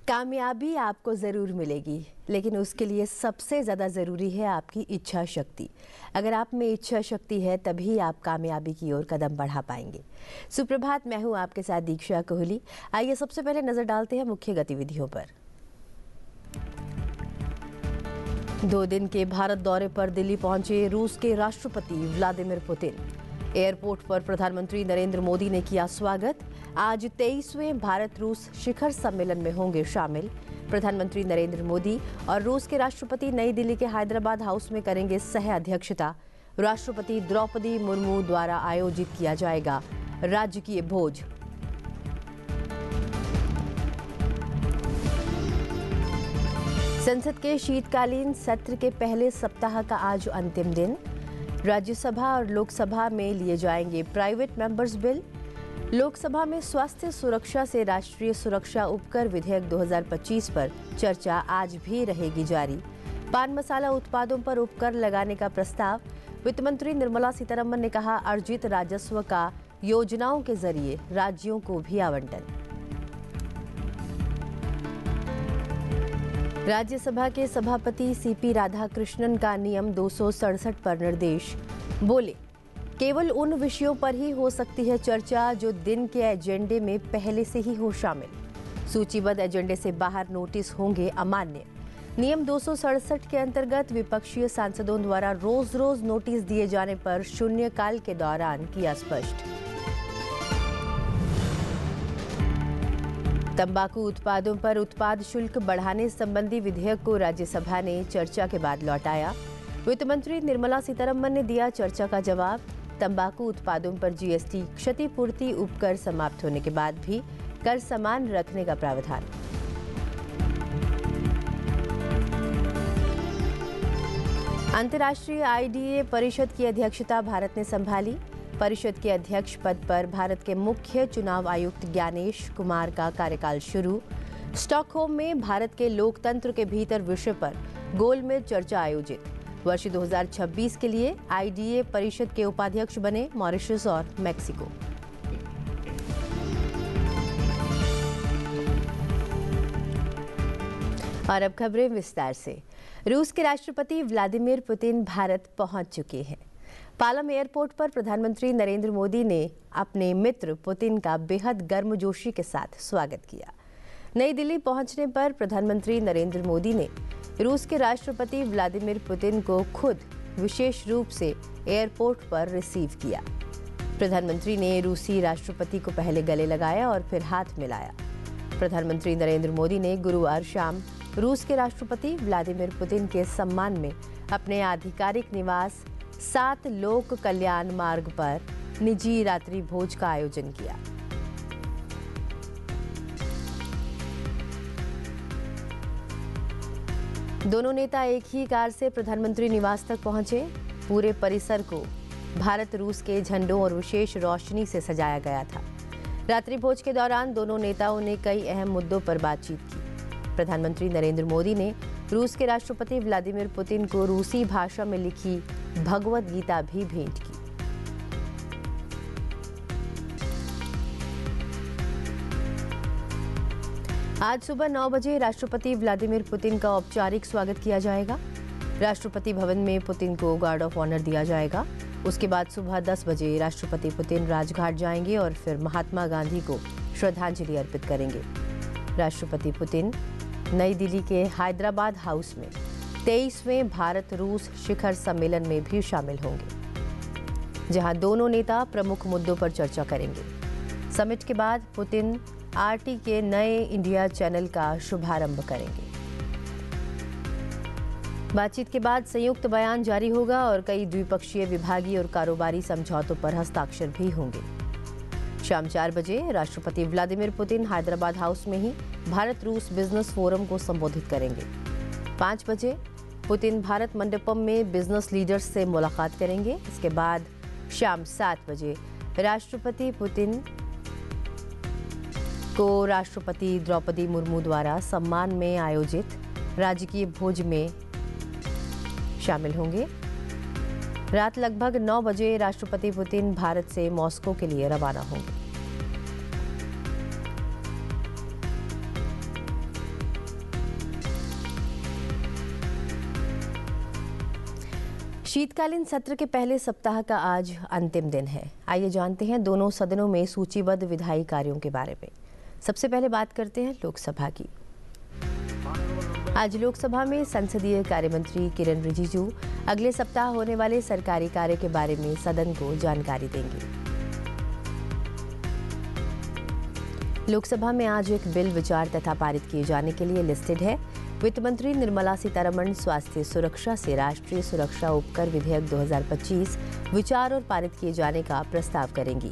कामयाबी आपको ज़रूर मिलेगी, लेकिन उसके लिए सबसे ज़्यादा ज़रूरी है आपकी इच्छा शक्ति। अगर आप में इच्छा शक्ति है तभी आप कामयाबी की ओर कदम बढ़ा पाएंगे। सुप्रभात, मैं हूं आपके साथ दीक्षा कोहली। आइए सबसे पहले नज़र डालते हैं मुख्य गतिविधियों पर। 2 दिन के भारत दौरे पर दिल्ली पहुंचे रूस के राष्ट्रपति व्लादिमीर पुतिन। एयरपोर्ट पर प्रधानमंत्री नरेंद्र मोदी ने किया स्वागत। आज 23वें भारत रूस शिखर सम्मेलन में होंगे शामिल। प्रधानमंत्री नरेंद्र मोदी और रूस के राष्ट्रपति नई दिल्ली के हैदराबाद हाउस में करेंगे सह अध्यक्षता। राष्ट्रपति द्रौपदी मुर्मू द्वारा आयोजित किया जाएगा राजकीय भोज। संसद के शीतकालीन सत्र के पहले सप्ताह का आज अंतिम दिन। राज्यसभा और लोकसभा में लिए जाएंगे प्राइवेट मेंबर्स बिल। लोकसभा में स्वास्थ्य सुरक्षा से राष्ट्रीय सुरक्षा उपकर विधेयक 2025 पर चर्चा आज भी रहेगी जारी। पान मसाला उत्पादों पर उपकर लगाने का प्रस्ताव। वित्त मंत्री निर्मला सीतारमण ने कहा, अर्जित राजस्व का योजनाओं के जरिए राज्यों को भी आवंटन। राज्यसभा के सभापति सीपी राधाकृष्णन का नियम 267 पर निर्देश। बोले, केवल उन विषयों पर ही हो सकती है चर्चा जो दिन के एजेंडे में पहले से ही हो शामिल। सूचीबद्ध एजेंडे से बाहर नोटिस होंगे अमान्य। नियम 267 के अंतर्गत विपक्षी सांसदों द्वारा रोज रोज नोटिस दिए जाने पर शून्यकाल के दौरान किया स्पष्ट। तंबाकू उत्पादों पर उत्पाद शुल्क बढ़ाने संबंधी विधेयक को राज्यसभा ने चर्चा के बाद लौटाया। वित्त मंत्री निर्मला सीतारमण ने दिया चर्चा का जवाब। तंबाकू उत्पादों पर जीएसटी क्षतिपूर्ति उपकर समाप्त होने के बाद भी कर समान रखने का प्रावधान। अंतर्राष्ट्रीय आईडीए परिषद की अध्यक्षता भारत ने संभाली। परिषद के अध्यक्ष पद पर भारत के मुख्य चुनाव आयुक्त ज्ञानेश कुमार का कार्यकाल शुरू। स्टॉकहोम में भारत के लोकतंत्र के भीतर विषय पर गोलमेज चर्चा आयोजित। वर्ष 2026 के लिए आईडीए परिषद के उपाध्यक्ष बने मॉरिशस और मेक्सिको। और अब खबरें विस्तार से। रूस के राष्ट्रपति व्लादिमीर पुतिन भारत पहुंच चुके हैं। पालम एयरपोर्ट पर प्रधानमंत्री नरेंद्र मोदी ने अपने मित्र पुतिन का बेहद गर्मजोशी के साथ स्वागत किया। नई दिल्ली पहुंचने पर प्रधानमंत्री नरेंद्र मोदी ने रूस के राष्ट्रपति व्लादिमीर पुतिन को खुद विशेष रूप से एयरपोर्ट पर रिसीव किया। प्रधानमंत्री ने रूसी राष्ट्रपति को पहले गले लगाया और फिर हाथ मिलाया। प्रधानमंत्री नरेंद्र मोदी ने गुरुवार शाम रूस के राष्ट्रपति व्लादिमीर पुतिन के सम्मान में अपने आधिकारिक निवास 7 लोक कल्याण मार्ग पर निजी रात्रि भोज का आयोजन किया। दोनों नेता एक ही कार से प्रधानमंत्री निवास तक पहुंचे। पूरे परिसर को भारत रूस के झंडों और विशेष रोशनी से सजाया गया था। रात्रि भोज के दौरान दोनों नेताओं ने कई अहम मुद्दों पर बातचीत की। प्रधानमंत्री नरेंद्र मोदी ने रूस के राष्ट्रपति व्लादिमीर पुतिन को रूसी भाषा में लिखी भगवत गीता भी भेंट की। आज सुबह 9 बजे राष्ट्रपति व्लादिमीर पुतिन का औपचारिक स्वागत किया जाएगा। राष्ट्रपति भवन में पुतिन को गार्ड ऑफ ऑनर दिया जाएगा। उसके बाद सुबह 10 बजे राष्ट्रपति पुतिन राजघाट जाएंगे और फिर महात्मा गांधी को श्रद्धांजलि अर्पित करेंगे। राष्ट्रपति पुतिन नई दिल्ली के हैदराबाद हाउस में 23वें भारत रूस शिखर सम्मेलन में भी शामिल होंगे, जहां दोनों नेता प्रमुख मुद्दों पर चर्चा करेंगे। समिट के बाद पुतिन आरटी के नए इंडिया चैनल का शुभारंभ करेंगे। बातचीत के बाद संयुक्त बयान जारी होगा और कई द्विपक्षीय, विभागीय और कारोबारी समझौतों पर हस्ताक्षर भी होंगे। शाम 4 बजे राष्ट्रपति व्लादिमीर पुतिन हैदराबाद हाउस में ही भारत रूस बिजनेस फोरम को संबोधित करेंगे। 5 बजे पुतिन भारत मंडपम में बिजनेस लीडर्स से मुलाकात करेंगे। इसके बाद शाम 7 बजे राष्ट्रपति पुतिन को राष्ट्रपति द्रौपदी मुर्मू द्वारा सम्मान में आयोजित राजकीय भोज में शामिल होंगे। रात लगभग 9 बजे राष्ट्रपति पुतिन भारत से मॉस्को के लिए रवाना होंगे। शीतकालीन सत्र के पहले सप्ताह का आज अंतिम दिन है। आइए जानते हैं दोनों सदनों में सूचीबद्ध विधायी कार्यों के बारे में। सबसे पहले बात करते हैं लोकसभा की। आज लोकसभा में संसदीय कार्य मंत्री किरेन रिजिजू अगले सप्ताह होने वाले सरकारी कार्य के बारे में सदन को जानकारी देंगे। लोकसभा में आज एक बिल विचार तथा पारित किए जाने के लिए लिस्टेड है। वित्त मंत्री निर्मला सीतारमण स्वास्थ्य सुरक्षा से राष्ट्रीय सुरक्षा उपकर विधेयक 2025 विचार और पारित किए जाने का प्रस्ताव करेंगी।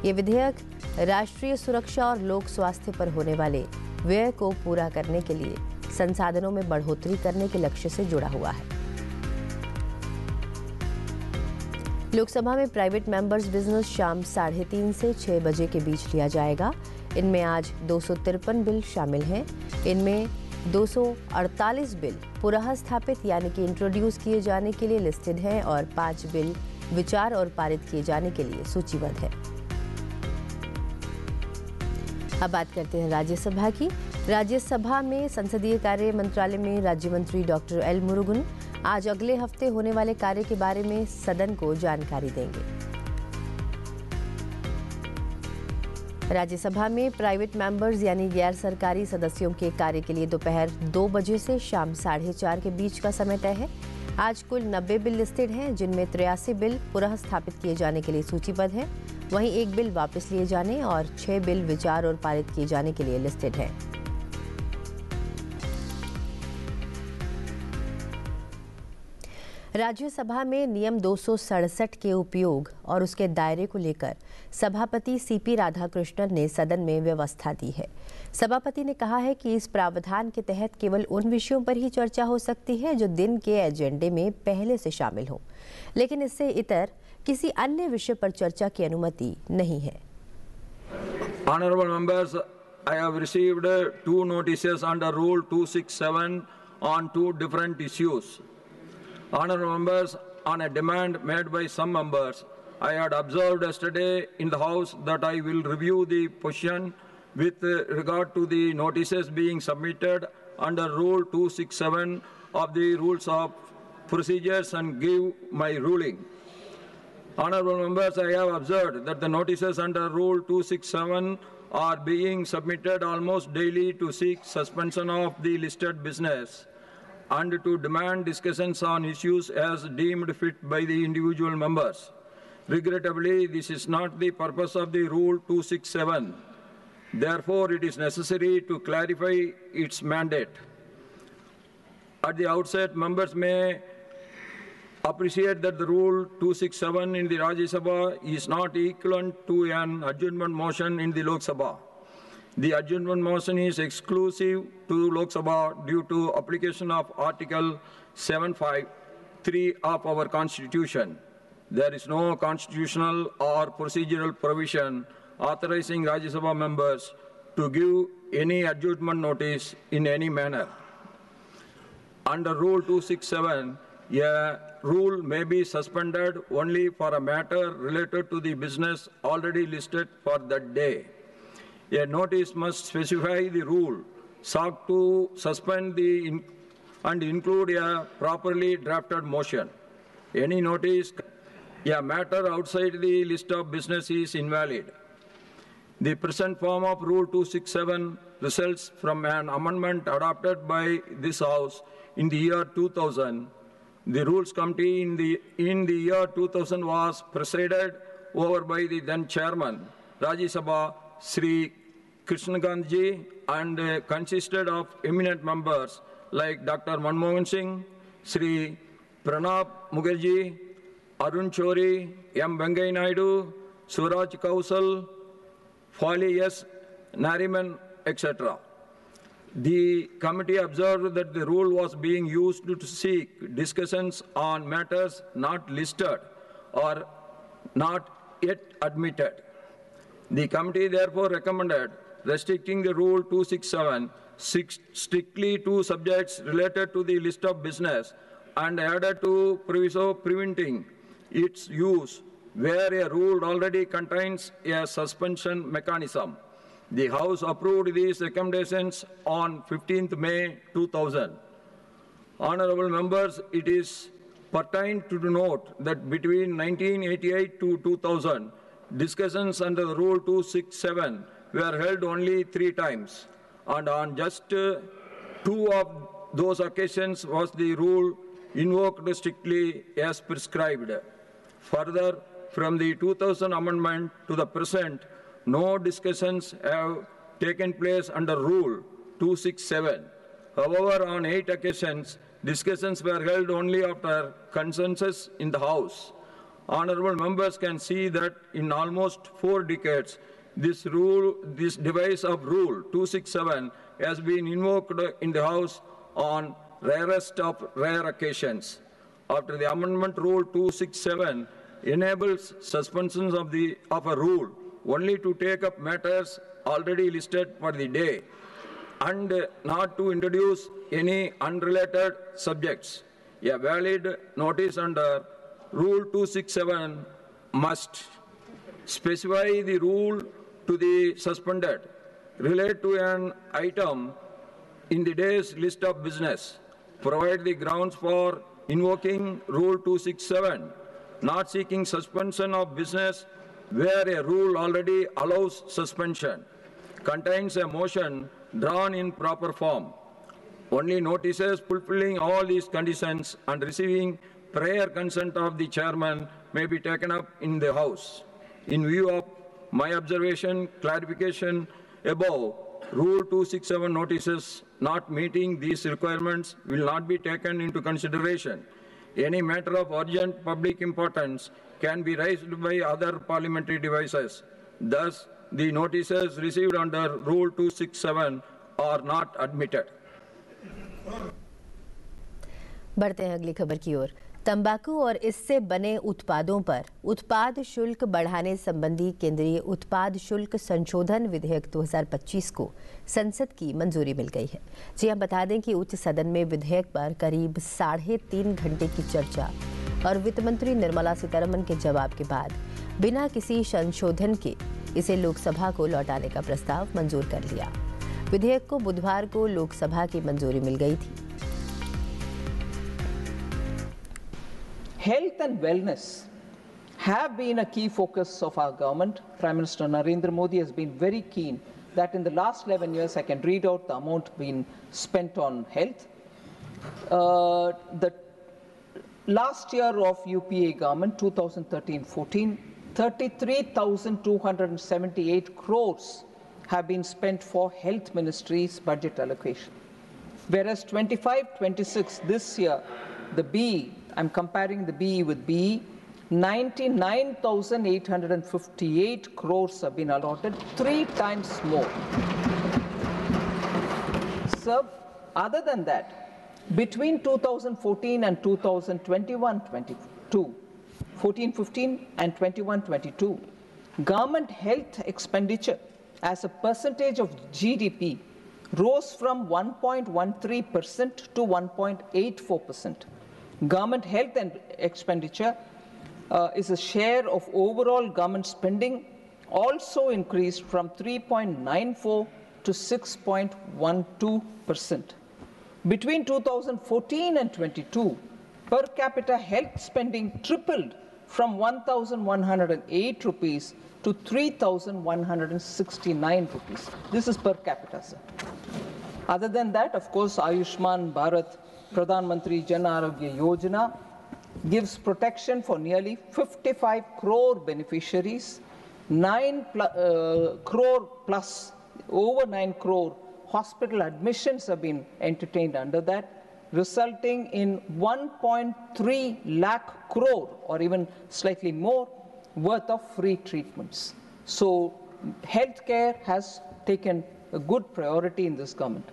ये विधेयक राष्ट्रीय सुरक्षा और लोक स्वास्थ्य पर होने वाले व्यय को पूरा करने के लिए संसाधनों में बढ़ोतरी करने के लक्ष्य से जुड़ा हुआ है। लोकसभा में प्राइवेट मेंबर्स बिजनेस शाम 3:30 से 6 बजे के बीच लिया जाएगा। इनमें आज 253 बिल शामिल हैं। इनमें 248 बिल पुनः स्थापित यानी कि इंट्रोड्यूस किए जाने के लिए लिस्टेड हैं और 5 बिल विचार और पारित किए जाने के लिए सूचीबद्ध है। अब बात करते हैं राज्यसभा की। राज्यसभा में संसदीय कार्य मंत्रालय में राज्य मंत्री डॉक्टर एल मुरुगन आज अगले हफ्ते होने वाले कार्य के बारे में सदन को जानकारी देंगे। राज्यसभा में प्राइवेट मेंबर्स यानी गैर सरकारी सदस्यों के कार्य के लिए दोपहर 2 बजे से शाम 4:30 के बीच का समय तय है। आज कुल 90 बिल लिस्टेड हैं, जिनमें 83 बिल पुनः स्थापित किए जाने के लिए सूचीबद्ध हैं। वहीं 1 बिल वापस लिए जाने और 6 बिल विचार और पारित किए जाने के लिए लिस्टेड हैं। राज्यसभा में नियम 267 के उपयोग और उसके दायरे को लेकर सभापति सीपी राधाकृष्णन ने सदन में व्यवस्था दी है। सभापति ने कहा है कि इस प्रावधान के तहत केवल उन विषयों पर ही चर्चा हो सकती है जो दिन के एजेंडे में पहले से शामिल हो, लेकिन इससे इतर किसी अन्य विषय पर चर्चा की अनुमति नहीं है। Honorable members, I have received 2 notices under Rule 267 on 2 different issues. Honorable members, on a demand made by some members, I had observed yesterday in the House that I will review the position with regard to the notices being submitted under Rule 267 of the Rules of Procedures and give my ruling. Honorable members, I have observed that the notices under Rule 267 are being submitted almost daily to seek suspension of the listed business and to demand discussions on issues as deemed fit by the individual members. Regrettably, this is not the purpose of the Rule 267. Therefore, it is necessary to clarify its mandate. At the outset, members may appreciate that the Rule 267 in the Rajya Sabha is not equivalent to an adjournment motion in the Lok Sabha. The adjournment motion is exclusive to Lok Sabha due to application of Article 753 of our Constitution. There is no constitutional or procedural provision authorizing Rajya Sabha members to give any adjournment notice in any manner. Under Rule 267, a rule may be suspended only for a matter related to the business already listed for that day. A notice must specify the rule sought to suspend and include a properly drafted motion. Any notice, a matter outside the list of business is invalid. The present form of Rule 267 results from an amendment adopted by this House in the year 2000. The Rules Committee in the year 2000 was presided over by the then Chairman, Rajya Sabha, Sri Krishnakantji, and consisted of eminent members like Dr. Manmohan Singh, Sri Pranab Mukherjee, Arun Chori, M. Venkaiah Naidu, Suraj Kausal, Fali S. Nariman, etc. The committee observed that the rule was being used to seek discussions on matters not listed or not yet admitted. The committee therefore recommended restricting the Rule 267 strictly to subjects related to the list of business and added to proviso preventing its use where a rule already contains a suspension mechanism. The House approved these recommendations on 15th May 2000. Honorable members, it is pertain to note that between 1988 to 2000, discussions under Rule 267 were held only 3 times, and on just 2 of those occasions was the rule invoked strictly as prescribed. Further, from the 2000 amendment to the present, no discussions have taken place under Rule 267. However, on 8 occasions, discussions were held only after consensus in the House. Honorable members can see that in almost 4 decades, this device of Rule 267 has been invoked in the House on rarest of rare occasions. After the amendment, Rule 267 enables suspensions of a rule only to take up matters already listed for the day and not to introduce any unrelated subjects. A valid notice under Rule 267 must specify the rule to the suspended, relate to an item in the day's list of business, provide the grounds for invoking Rule 267, not seeking suspension of business where a rule already allows suspension, contains a motion drawn in proper form. Only notices fulfilling all these conditions and receiving prior consent of the chairman may be taken up in the House. In view of my observation, clarification above, Rule 267 notices not meeting these requirements will not be taken into consideration. Any matter of urgent public importance can be raised by other parliamentary devices. Thus, the notices received under Rule 267 are not admitted. बढ़ते हैं अगली खबर की ओर। तंबाकू और इससे बने उत्पादों पर उत्पाद शुल्क बढ़ाने संबंधी केंद्रीय उत्पाद शुल्क संशोधन विधेयक 2025 को संसद की मंजूरी मिल गई है। जी हम बता दें कि उच्च सदन में विधेयक पर करीब 3.5 घंटे की चर्चा और वित्त मंत्री निर्मला सीतारमण के जवाब के बाद बिना किसी संशोधन के इसे लोकसभा को लौटाने का प्रस्ताव मंजूर कर लिया। विधेयक को बुधवार को लोकसभा की मंजूरी मिल गई थी। Health and wellness have been a key focus of our government. Prime Minister Narendra Modi has been very keen that in the last 11 years, I can read out the amount being spent on health. The last year of UPA government, 2013-14, 33,278 crores have been spent for health ministry's budget allocation. Whereas 25-26 this year, the BE, I'm comparing the BE with BE, 99,858 crores have been allotted, 3 times more. So, other than that, between 2014 and 2021-22, 14-15 and 21-22, government health expenditure as a percentage of GDP rose from 1.13% to 1.84%. Government health and expenditure is a share of overall government spending also increased from 3.94 to 6.12%. Between 2014 and 22, per capita health spending tripled from 1,108 rupees to 3,169 rupees. This is per capita, sir. Other than that, of course, Ayushman Bharat Pradhan Mantri Jan Arogya Yojana gives protection for nearly 55 crore beneficiaries, 9 crore plus, over 9 crore hospital admissions have been entertained under that, resulting in 1.3 lakh crore or even slightly more worth of free treatments. So healthcare has taken a good priority in this government.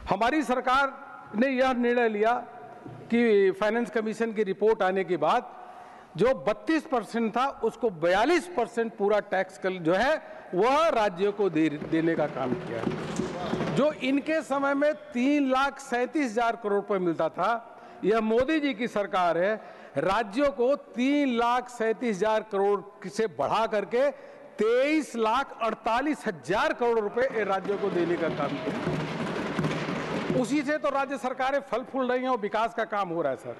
हमारी सरकार ने यह निर्णय लिया कि finance commission की report आने के बाद जो 32% था उसको 42% पूरा टैक्स जो है वह राज्यों को देने का काम किया। जो इनके समय में 3,37,000 करोड़ रुपए मिलता था, यह मोदी जी की सरकार है, राज्यों को 3,37,000 करोड़ से बढ़ा करके 23,48,000 करोड़ रुपए राज्यों को देने का काम किया। उसी से तो राज्य सरकारें फल फूल रही हैं और विकास का काम हो रहा है सर।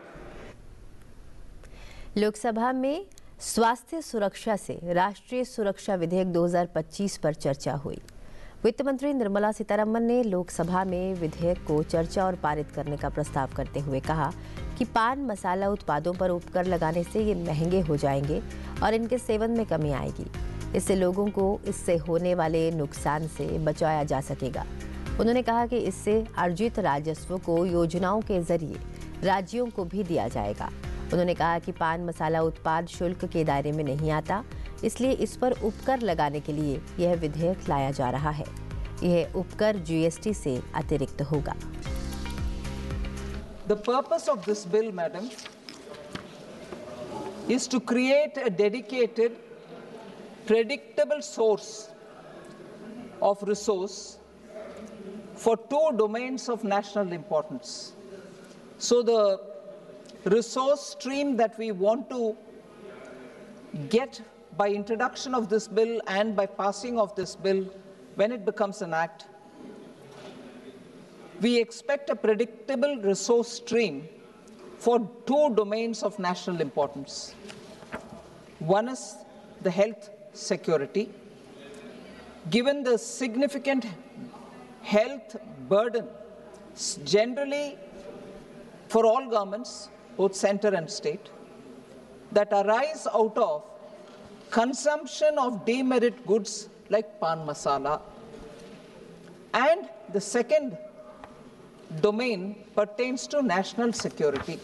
लोकसभा में स्वास्थ्य सुरक्षा से राष्ट्रीय सुरक्षा विधेयक 2025 पर चर्चा हुई। वित्त मंत्री निर्मला सीतारमण ने लोकसभा में विधेयक को चर्चा और पारित करने का प्रस्ताव करते हुए कहा कि पान मसाला उत्पादों पर उपकर लगाने से ये महंगे हो जाएंगे और इनके सेवन में कमी आएगी। इससे लोगों को इससे होने वाले नुकसान से बचाया जा सकेगा। उन्होंने कहा कि इससे अर्जित राजस्व को योजनाओं के जरिए राज्यों को भी दिया जाएगा। उन्होंने कहा कि पान मसाला उत्पाद शुल्क के दायरे में नहीं आता, इसलिए इस पर उपकर लगाने के लिए यह विधेयक लाया जा रहा है। यह उपकर जीएसटी से अतिरिक्त होगा। The purpose of this bill, madam, is to create a dedicated, predictable source of resource for two domains of national importance. So the resource stream that we want to get by introduction of this bill and by passing of this bill, when it becomes an act, we expect a predictable resource stream for two domains of national importance. One is the health security. Given the significant health burden generally for all governments, both center and state, that arise out of consumption of demerit goods like pan masala. And the second domain pertains to national security.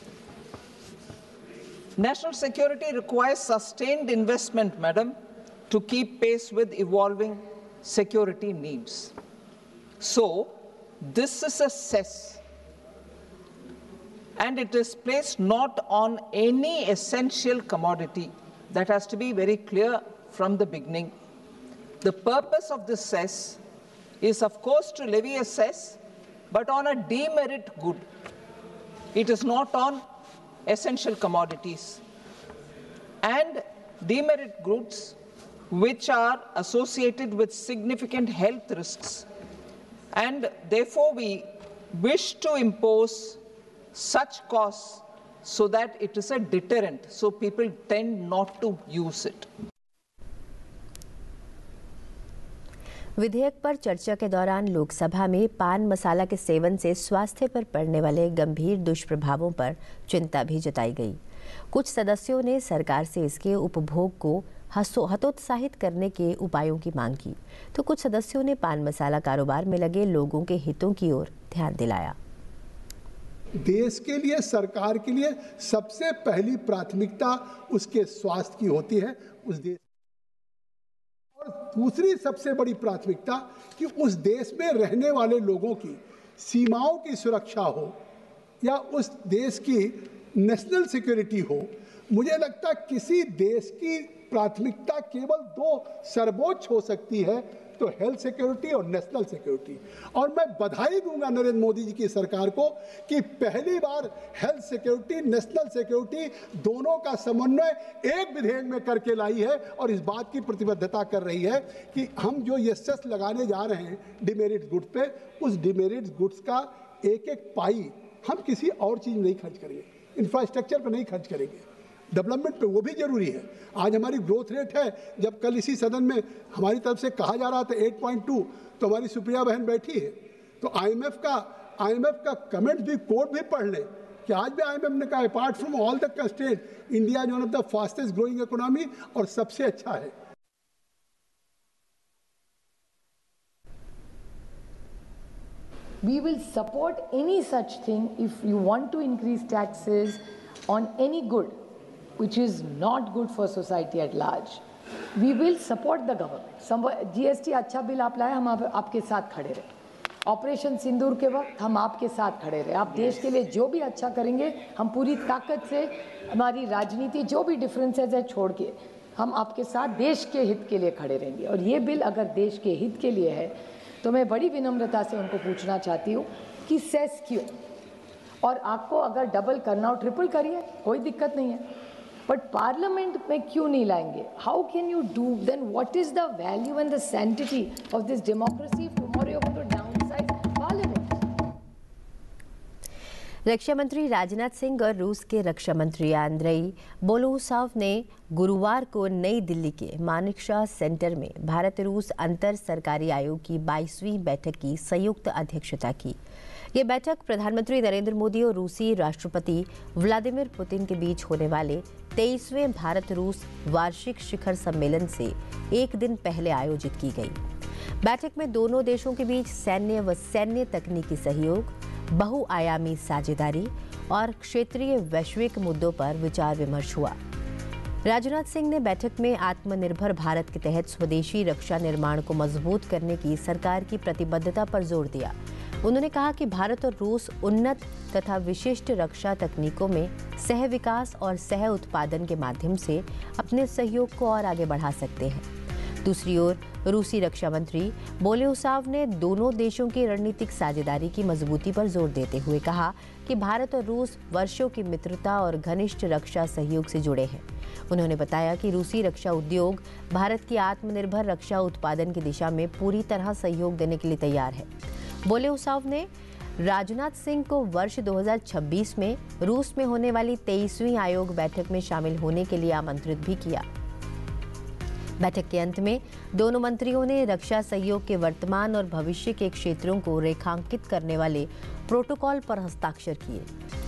National security requires sustained investment, madam, to keep pace with evolving security needs. So, this is a cess, and it is placed not on any essential commodity. That has to be very clear from the beginning. The purpose of this cess is, of course, to levy a cess, but on a demerit good. It is not on essential commodities. And demerit goods which are associated with significant health risks. And therefore, we wish to impose such costs so that it is a deterrent, so people tend not to use it. विधेयक पर चर्चा के दौरान लोकसभा में पान मसाला के seven से स्वास्थ्य पर पड़ने वाले गंभीर दुष्प्रभावों पर चिंता भी जताई गई। कुछ सदस्यों ने सरकार से इसके उपभोग को हतोत्साहित करने के उपायों की मांग की, तो कुछ सदस्यों ने पान मसाला कारोबार में लगे लोगों के हितों की ओर ध्यान दिलाया। देश के लिए, सरकार के लिए सबसे पहली प्राथमिकता उसके स्वास्थ्य की होती है, उस देश, और दूसरी सबसे बड़ी प्राथमिकता कि उस देश में रहने वाले लोगों की सीमाओं की सुरक्षा हो या उस देश की नेशनल सिक्योरिटी हो। मुझे लगता है किसी देश की प्राथमिकता केवल दो सर्वोच्च हो सकती है, तो हेल्थ सिक्योरिटी और नेशनल सिक्योरिटी। और मैं बधाई दूंगा नरेंद्र मोदी जी की सरकार को कि पहली बार हेल्थ सिक्योरिटी, नेशनल सिक्योरिटी दोनों का समन्वय एक विधेयक में करके लाई है और इस बात की प्रतिबद्धता कर रही है कि हम जो ये सेस लगाने जा रहे हैं डिमेरिट गुड्स पे, उस डिमेरिट गुड्स का एक एक पाई हम किसी और चीज़ नहीं खर्च करेंगे, इंफ्रास्ट्रक्चर पर नहीं खर्च करेंगे, डेवलपमेंट पे, वो भी जरूरी है। आज हमारी ग्रोथ रेट है, जब कल इसी सदन में हमारी तरफ से कहा जा रहा था 8.2, तो हमारी सुप्रिया बहन बैठी है, तो आईएमएफ का कमेंट भी, कोड भी पढ़ लें कि आज भी आईएमएफ ने कहा apart from all the constraint, India is one of the fastest growing economy और सबसे अच्छा है। We will support any such thing if you want to increase taxes on any good which is not good for society at large. We will support the government. GST अच्छा bill आप लाए, हम आपके साथ खड़े रहे। ऑपरेशन सिंदूर के वक्त हम आपके साथ खड़े रहे। आप देश के लिए जो भी अच्छा करेंगे, हम पूरी ताकत से, हमारी राजनीति जो भी डिफरेंसेस है छोड़ के, हम आपके साथ देश के हित के लिए खड़े रहेंगे। और ये बिल अगर देश के हित के लिए है, तो मैं बड़ी विनम्रता से उनको पूछना चाहती हूँ कि सेस क्यों, और आपको अगर डबल करना हो ट्रिपल करिए, कोई दिक्कत नहीं है, बट पार्लियामेंट में क्यों नहीं लाएंगे? How can you do then? What is the value and the sanctity of this democracy? Tomorrow you are going to downsize parliament. रक्षा मंत्री राजनाथ सिंह और रूस के रक्षा मंत्री आंद्रेई बोलोसाव ने गुरुवार को नई दिल्ली के मानेकशॉ सेंटर में भारत रूस अंतर सरकारी आयोग की 22वीं बैठक की संयुक्त अध्यक्षता की। ये बैठक प्रधानमंत्री नरेंद्र मोदी और रूसी राष्ट्रपति व्लादिमीर पुतिन के बीच होने वाले 23वें भारत रूस वार्षिक शिखर सम्मेलन से एक दिन पहले आयोजित की गई। बैठक में दोनों देशों के बीच सैन्य व सैन्य तकनीकी सहयोग, बहुआयामी साझेदारी और क्षेत्रीय वैश्विक मुद्दों पर विचार विमर्श हुआ। राजनाथ सिंह ने बैठक में आत्मनिर्भर भारत के तहत स्वदेशी रक्षा निर्माण को मजबूत करने की सरकार की प्रतिबद्धता पर जोर दिया। उन्होंने कहा कि भारत और रूस उन्नत तथा विशिष्ट रक्षा तकनीकों में सह विकास और सह उत्पादन के माध्यम से अपने सहयोग को और आगे बढ़ा सकते हैं। दूसरी ओर रूसी रक्षा मंत्री बोलेसाव ने दोनों देशों की रणनीतिक साझेदारी की मजबूती पर जोर देते हुए कहा कि भारत और रूस वर्षों की मित्रता और घनिष्ठ रक्षा सहयोग से जुड़े हैं। उन्होंने बताया कि रूसी रक्षा उद्योग भारत की आत्मनिर्भर रक्षा उत्पादन की दिशा में पूरी तरह सहयोग देने के लिए तैयार है। बोलेसाव ने राजनाथ सिंह को वर्ष 2026 में रूस में होने वाली 23वीं आयोग बैठक में शामिल होने के लिए आमंत्रित भी किया। बैठक के अंत में दोनों मंत्रियों ने रक्षा सहयोग के वर्तमान और भविष्य के क्षेत्रों को रेखांकित करने वाले प्रोटोकॉल पर हस्ताक्षर किए।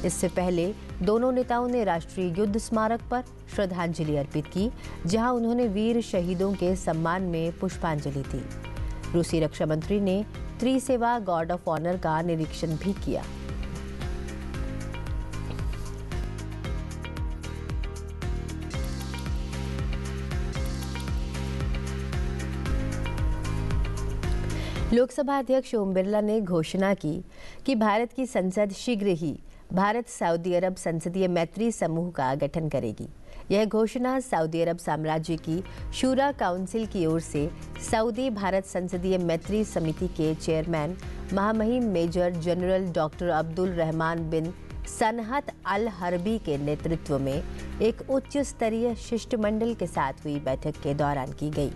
इससे पहले दोनों नेताओं ने राष्ट्रीय युद्ध स्मारक पर श्रद्धांजलि अर्पित की, जहां उन्होंने वीर शहीदों के सम्मान में पुष्पांजलि दी। रूसी रक्षा मंत्री ने त्रिसेवा गार्ड ऑफ ऑनर का निरीक्षण भी किया। लोकसभा अध्यक्ष ओम बिरला ने घोषणा की कि भारत की संसद शीघ्र ही भारत सऊदी अरब संसदीय मैत्री समूह का गठन करेगी। यह घोषणा सऊदी अरब साम्राज्य की शूरा काउंसिल की ओर से सऊदी भारत संसदीय मैत्री समिति के चेयरमैन महामहिम major general doctor Abdul Rahman bin Sanhat Al Harbi के नेतृत्व में एक उच्च स्तरीय शिष्टमंडल के साथ हुई बैठक के दौरान की गई।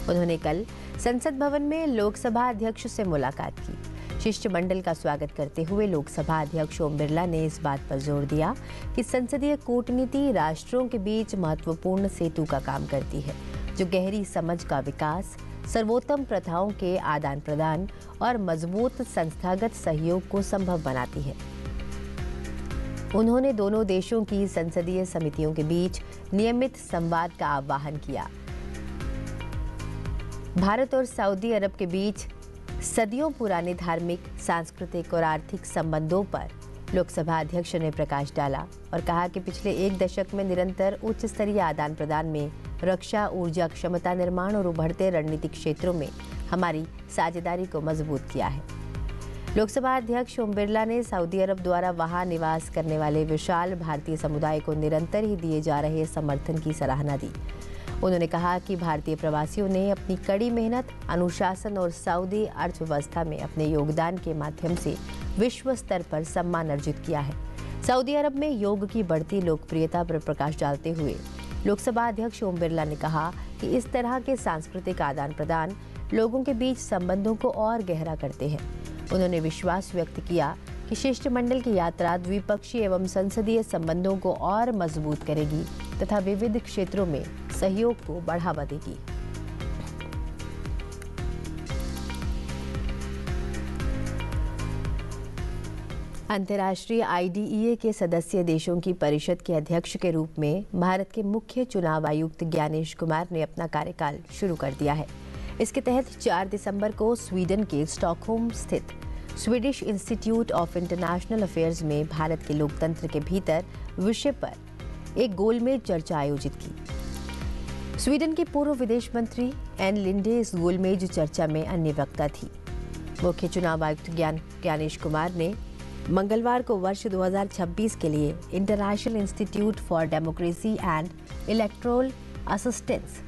उन्होंने कल संसद भवन में लोकसभा अध्यक्ष से मुलाकात की। शिष्टमंडल का स्वागत करते हुए लोकसभा अध्यक्ष ओम बिरला ने इस बात पर जोर दिया कि संसदीय कूटनीति राष्ट्रों के बीच महत्वपूर्ण सेतु का काम करती है, जो गहरी समझ का विकास, सर्वोत्तम प्रथाओं के आदान प्रदान और मजबूत संस्थागत सहयोग को संभव बनाती है। उन्होंने दोनों देशों की संसदीय समितियों के बीच नियमित संवाद का आह्वान किया। भारत और सऊदी अरब के बीच सदियों पुराने धार्मिक, सांस्कृतिक और आर्थिक संबंधों पर लोकसभा अध्यक्ष ने प्रकाश डाला और कहा कि पिछले एक दशक में निरंतर उच्च स्तरीय आदान प्रदान में रक्षा, ऊर्जा क्षमता निर्माण और उभरते रणनीतिक क्षेत्रों में हमारी साझेदारी को मजबूत किया है। लोकसभा अध्यक्ष ओम बिरला ने सऊदी अरब द्वारा वहां निवास करने वाले विशाल भारतीय समुदाय को निरंतर ही दिए जा रहे समर्थन की सराहना दी। उन्होंने कहा कि भारतीय प्रवासियों ने अपनी कड़ी मेहनत, अनुशासन और सऊदी अर्थव्यवस्था में अपने योगदान के माध्यम से विश्व स्तर पर सम्मान अर्जित किया है। सऊदी अरब में योग की बढ़ती लोकप्रियता पर प्रकाश डालते हुए लोकसभा अध्यक्ष ओम बिरला ने कहा कि इस तरह के सांस्कृतिक आदान प्रदान लोगों के बीच संबंधों को और गहरा करते हैं। उन्होंने विश्वास व्यक्त किया कि शिष्टमंडल की यात्रा द्विपक्षीय एवं संसदीय संबंधों को और मजबूत करेगी तथा विविध क्षेत्रों में सहयोग को बढ़ावा देगी। अंतर्राष्ट्रीय IDEA के सदस्य देशों की परिषद के अध्यक्ष के रूप में भारत के मुख्य चुनाव आयुक्त ज्ञानेश कुमार ने अपना कार्यकाल शुरू कर दिया है। इसके तहत 4 दिसंबर को स्वीडन के स्टॉकहोम स्थित Swedish institute of international affairs में भारत के लोकतंत्र के भीतर विषय पर एक गोलमेज चर्चा आयोजित की। स्वीडन की पूर्व विदेश मंत्री एन लिंडे इस गोलमेज चर्चा में अन्य वक्ता थी। मुख्य चुनाव आयुक्त ज्ञानेश कुमार ने मंगलवार को वर्ष 2026 के लिए international institute for democracy and electoral assistance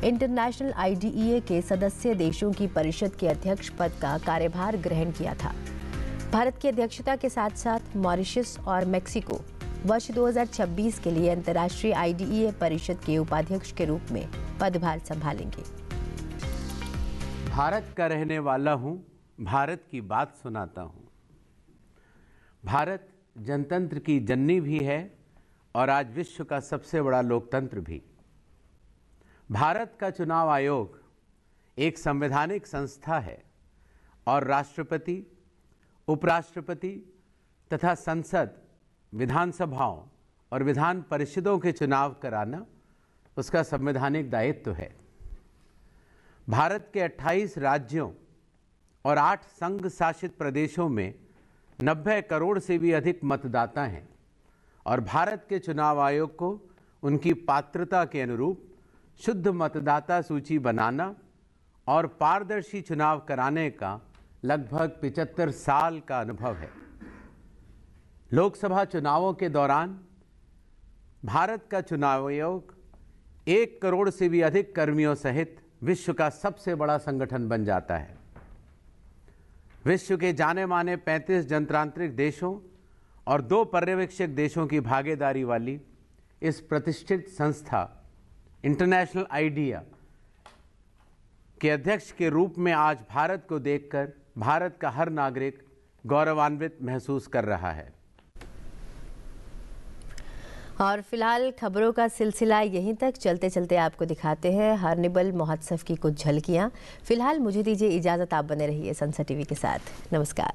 international IDEA के सदस्य देशों की परिषद के अध्यक्ष पद का कार्यभार ग्रहण किया था। भारत की अध्यक्षता के साथ साथ मॉरिशस और मेक्सिको वर्ष 2026 के लिए अंतर्राष्ट्रीय IDEA परिषद के उपाध्यक्ष के रूप में पदभार संभालेंगे। भारत का रहने वाला हूं, भारत की बात सुनाता हूं। भारत जनतंत्र की जननी भी है और आज विश्व का सबसे बड़ा लोकतंत्र भी। भारत का चुनाव आयोग एक संवैधानिक संस्था है और राष्ट्रपति, उपराष्ट्रपति तथा संसद, विधानसभाओं और विधान परिषदों के चुनाव कराना उसका संवैधानिक दायित्व है। भारत के 28 राज्यों और 8 संघ शासित प्रदेशों में 90 करोड़ से भी अधिक मतदाता हैं और भारत के चुनाव आयोग को उनकी पात्रता के अनुरूप शुद्ध मतदाता सूची बनाना और पारदर्शी चुनाव कराने का लगभग 75 साल का अनुभव है। लोकसभा चुनावों के दौरान भारत का चुनाव आयोग 1 करोड़ से भी अधिक कर्मियों सहित विश्व का सबसे बड़ा संगठन बन जाता है। विश्व के जाने माने 35 जनतांत्रिक देशों और 2 पर्यवेक्षक देशों की भागीदारी वाली इस प्रतिष्ठित संस्था इंटरनेशनल आइडिया के अध्यक्ष के रूप में आज भारत को देखकर भारत का हर नागरिक गौरवान्वित महसूस कर रहा है। और फिलहाल खबरों का सिलसिला यहीं तक। चलते चलते आपको दिखाते हैं हॉर्नबिल महोत्सव की कुछ झलकियां। फिलहाल मुझे दीजिए इजाज़त, आप बने रहिए संसा टीवी के साथ। नमस्कार।